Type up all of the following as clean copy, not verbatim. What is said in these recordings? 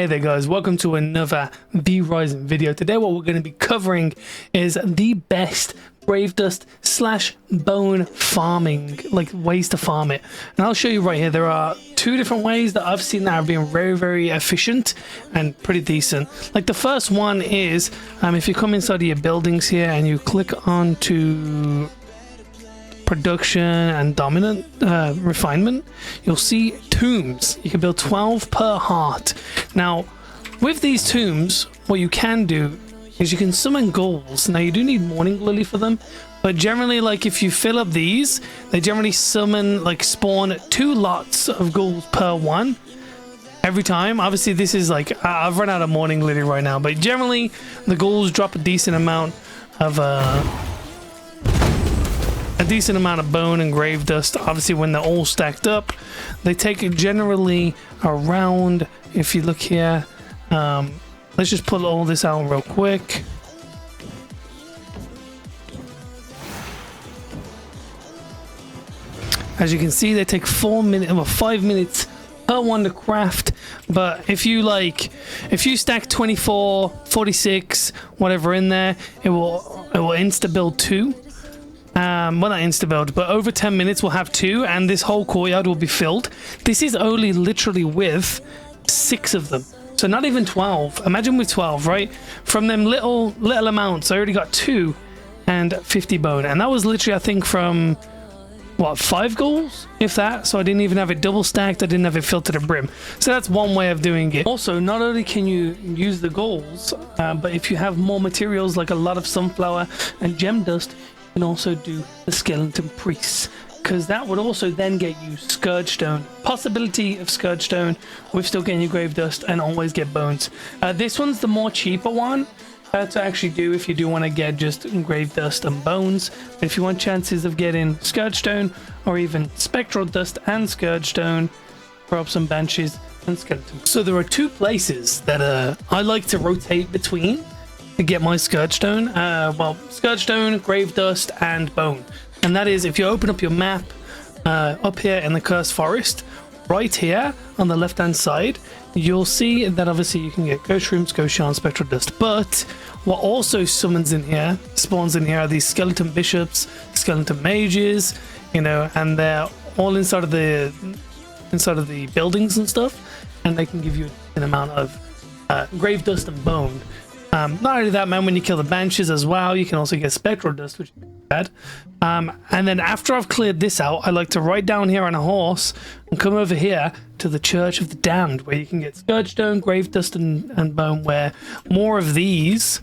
Hey there guys, welcome to another The Rising video. Today what we're going to be covering is the best grave dust slash bone farming, like ways to farm it. And I'll show you right here. There are two different ways that I've seen that have been very efficient and pretty decent. Like the first one is if you come inside of your buildings here and you click onto production and dominant refinement, you'll see tombs. You can build 12 per heart. Now with these tombs, what you can do is you can summon ghouls. Now you do need morning lily for them, but generally, like if you fill up these, they generally summon, like spawn 2 lots of ghouls per one every time. Obviously this is like I've run out of morning lily right now, but generally the ghouls drop a decent amount of bone and grave dust. Obviously when they're all stacked up, they take generally around, if you look here, let's just pull all this out real quick. As you can see, they take 4 minutes or 5 minutes per one to craft. But if you stack 24, 46, whatever in there, it will insta build 2. Well, not insta build, but over 10 minutes we'll have 2, and this whole courtyard will be filled. This is only literally with 6 of them, so not even 12. Imagine with 12, right? From them little amounts, I already got 2 and 50 bone, and that was literally, I think, from what, 5 goals, if that. So I didn't even have it double stacked, I didn't have it filled to the brim. So that's one way of doing it. Also, not only can you use the goals, but if you have more materials like a lot of sunflower and gem dust, you can also do the skeleton priests, because that would also then get you Scourgestone. Possibility of Scourgestone with still getting your grave dust and always get bones. This one's the more cheaper one to actually do if you do want to get just grave dust and bones. But if you want chances of getting Scourgestone or even spectral dust and Scourgestone, throw up some banshees and skeletons. So there are 2 places that I like to rotate between to get my Scourgestone. Well, Scourgestone, grave dust, and bone. And that is, if you open up your map up here in the Cursed Forest, right here on the left hand side, you'll see that obviously you can get ghost shrooms, ghost shards, spectral dust. But what also spawns in here are these skeleton bishops, skeleton mages, you know, and they're all inside of the buildings and stuff, and they can give you an amount of grave dust and bone. Not only that, man, when you kill the banshees as well, you can also get spectral dust, which is bad. And then after I've cleared this out, I like to ride down here on a horse and come over here to the Church of the Damned, where you can get Scourgestone, grave dust, and bone, where more of these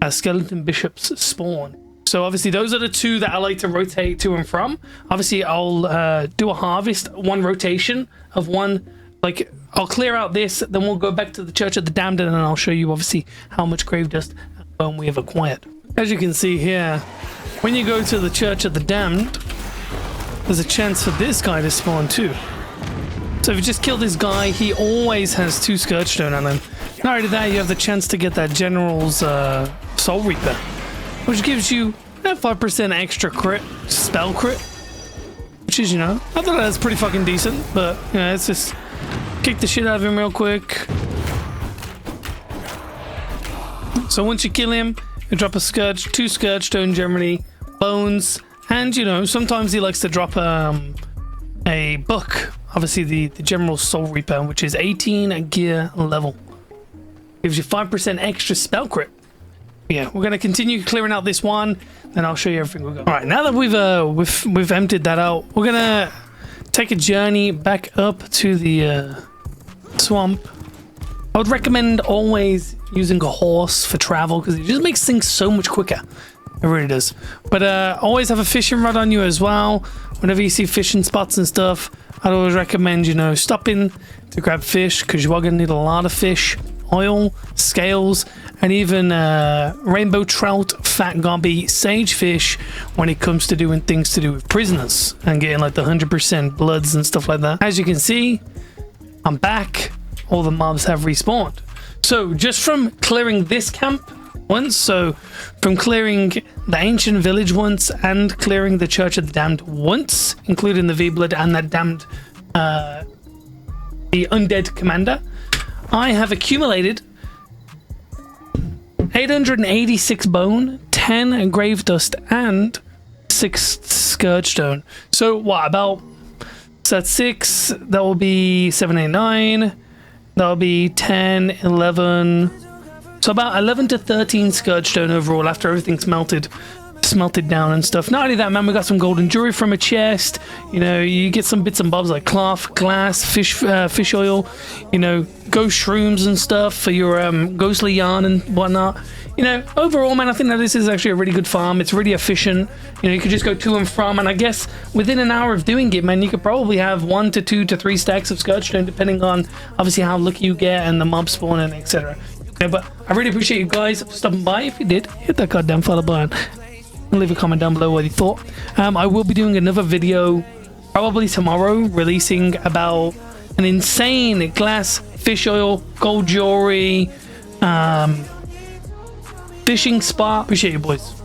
skeleton bishops spawn. So obviously those are the 2 that I like to rotate to and from. Obviously I'll do a harvest, 1 rotation of 1. Like, I'll clear out this, then we'll go back to the Church of the Damned, and then I'll show you obviously how much grave dust and bone we have acquired. As you can see here, when you go to the Church of the Damned, there's a chance for this guy to spawn too. So if you just kill this guy, he always has 2 Scourgestone on him. Not only that, you have the chance to get that General's Soul Reaper, which gives you that 5% extra crit, spell crit, which is, you know, I thought that's pretty fucking decent, but, you know, it's just kick the shit out of him real quick. So once you kill him, you drop a 2 Scourgestone generally, bones, and, you know, sometimes he likes to drop a book. Obviously the General Soul Reaper, which is 18 gear level, gives you 5% extra spell crit. Yeah, we're gonna continue clearing out this one, then I'll show you everything we've got. All right, now that we've emptied that out, we're gonna take a journey back up to the swamp. I would recommend always using a horse for travel, because it just makes things so much quicker. It really does. But always have a fishing rod on you as well. Whenever you see fishing spots and stuff, I'd always recommend, you know, stopping to grab fish, because you are going to need a lot of fish, oil, scales, and even rainbow trout, fat gobby, sagefish when it comes to doing things to do with prisoners and getting like the 100% bloods and stuff like that. As you can see, I'm back. All the mobs have respawned. So just from clearing this camp once, so from clearing the ancient village once and clearing the Church of the Damned once, including the V-Blood and that damned the undead commander, I have accumulated 886 bone, 10 engraved dust, and 6 Scourgestone. So what, about, so that's 6, that will be 7, 8, 9, that will be 10, 11, so about 11 to 13 Scourgestone overall after everything's smelted down and stuff. Not only that, man, we got some golden jewelry from a chest. You know, you get some bits and bobs like cloth, glass, fish oil, you know, ghost shrooms and stuff for your ghostly yarn and whatnot. You know, overall, man, I think that this is actually a really good farm. It's really efficient. You know, you could just go to and from, and I guess within an hour of doing it, man, you could probably have 1 to 2 to 3 stacks of Scourgestone, depending on obviously how lucky you get and the mob spawn and etc. Yeah, but I really appreciate you guys stopping by. If you did, hit that goddamn follow button. Leave a comment down below what you thought. I will be doing another video probably tomorrow, releasing about an insane glass, fish oil, gold jewelry, fishing spot. Appreciate you, boys.